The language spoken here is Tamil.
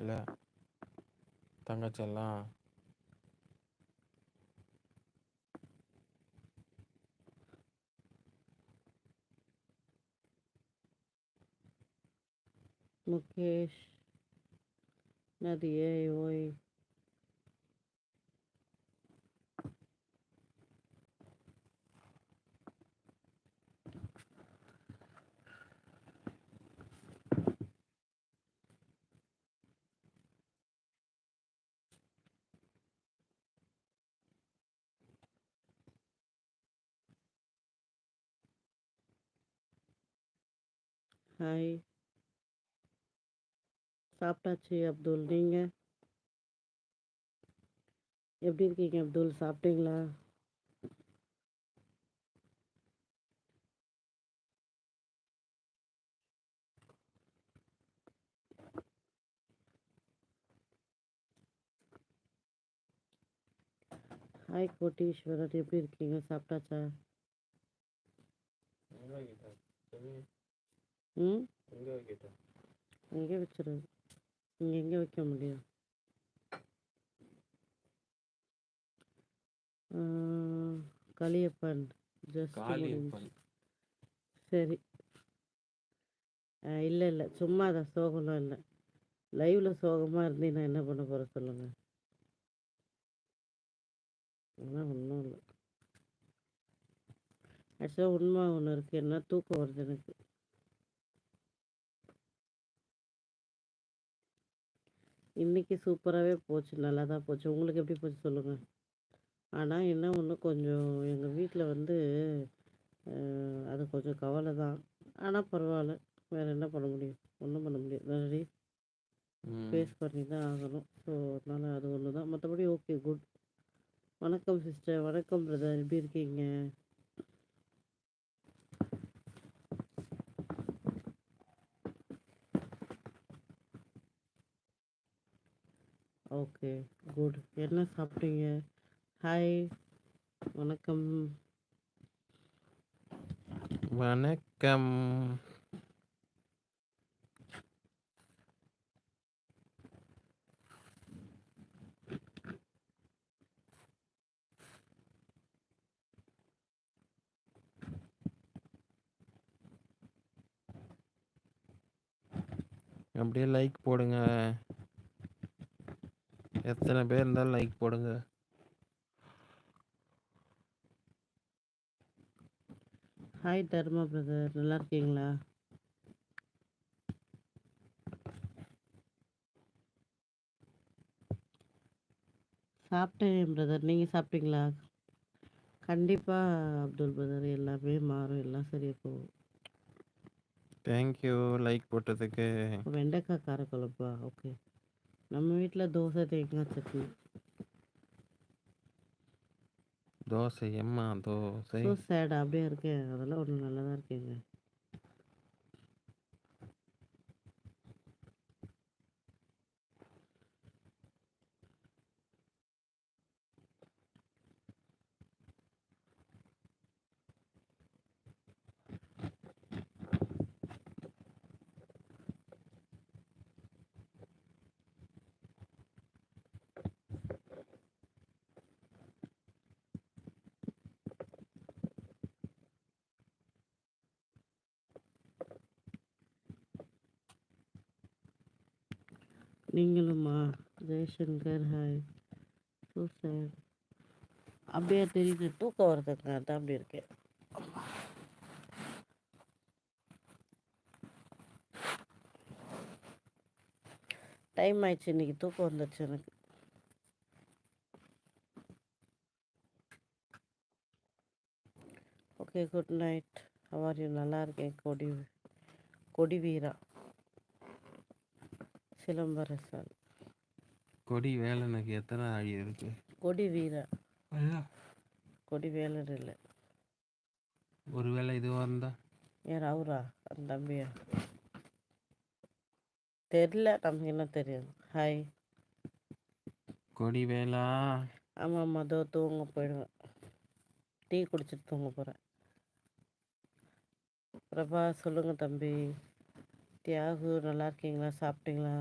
இல்லை தங்கச்செல்லாம் முகேஷ் நதியே ஓய். ஹாய், சாப்பிட்டாச்சு அப்துல். நீங்கள் எப்படி இருக்கீங்க அப்துல்? சாப்பிட்டீங்களா? ஹாய் கோட்டீஸ்வரர், எப்படி இருக்கீங்க? சாப்பிட்டாச்சா? ம், எங்கே வைக்கிட்டேன்? எங்கே வச்சிரு? இங்கே எங்கே வைக்க முடியும்? ஆ, களியப்பன் ஜஸ்ட் முடிஞ்சு. காளியப்பன். சரி. இல்லை இல்லை, சும்மா தான், சோகம்லாம் இல்லை. லைவில் சோகமாக இருந்தீங்கன்னா என்ன பண்ண போகிற சொல்லுங்கள். அதெல்லாம் ஒன்றும் இல்லை. ஆக்சுவலாக உண்மை ஒன்று இருக்குது, என்ன தூக்கம் வருது எனக்கு. இன்றைக்கி சூப்பராகவே போச்சு, நல்லா தான் போச்சு. உங்களுக்கு எப்படி போச்சு சொல்லுங்கள். ஆனால் என்ன ஒன்று, கொஞ்சம் எங்கள் வீட்டில் வந்து அது கொஞ்சம் கவலை தான். ஆனால் பரவாயில்ல, வேறு என்ன பண்ண முடியும்? ஒன்றும் பண்ண முடியாது. வேறு ஃபேஸ் பண்ணி தான் ஆகணும். ஸோ அதனால் அது ஒன்று தான். மற்றபடி ஓகே, குட். வணக்கம் சிஸ்டர். வணக்கம் பிரதர், எப்படி இருக்கீங்க? Okay, good. என்ன சாப்பிட்டீங்க? ஹாய், வணக்கம். வணக்கம். அப்படியே லைக் போடுங்க. எத்தனை பேர் இருந்தாலும் லைக் போடுங்க. ஹாய் தர்மா பிரதர், நல்லா இருக்கீங்களா? சாப்பிட்டேன் பிரதர், நீங்கள் சாப்பிட்டீங்களா? கண்டிப்பாக அப்துல் பிரதர், எல்லாமே மாறும், எல்லாம் சரியாக போகும். தேங்க்யூ லைக் போட்டதுக்கு. வெண்டைக்காய் காரக்குழம்பா? ஓகே. நம்ம வீட்டில் தோசை தேங்காய் சட்னி. தோசை எம்மா தோசை. ஸோ சேட், அப்படியே இருக்கேன். அதெல்லாம் ஒன்றும் நல்லா தான் இருக்கேங்க. நீங்களும்மா? ஜெய்சங்கர் ஹாய். So sad. அப்படியே தெரியுது, தூக்கம் வருதுங்க, அதான் அப்படி இருக்கேன். டைம் ஆயிடுச்சு, இன்னைக்கு தூக்கம் வந்துடுச்சு எனக்கு. Okay, good night. How you? நல்லா இருக்கேன். கொடி வீரா சிலம்பரசன். கொடி வேலனுக்கு எத்தனை ஆடி இருக்கு? கொடி வீரா, கொடி வேலன் இல்லை. ஒருவேளை இதுவாக இருந்தா? யார் அவரா? அந்த தம்பியா? தெரில, நமக்கு என்ன தெரியும். ஹாய். கொடி வேலா. ஆமாம் ஆமாம், அதோ தூங்க போயிடுவேன். டீ குடிச்சிட்டு தூங்க போகிறேன். பிரபா சொல்லுங்கள் தம்பி. தியாகு நல்லா இருக்கீங்களா? சாப்பிட்டீங்களா?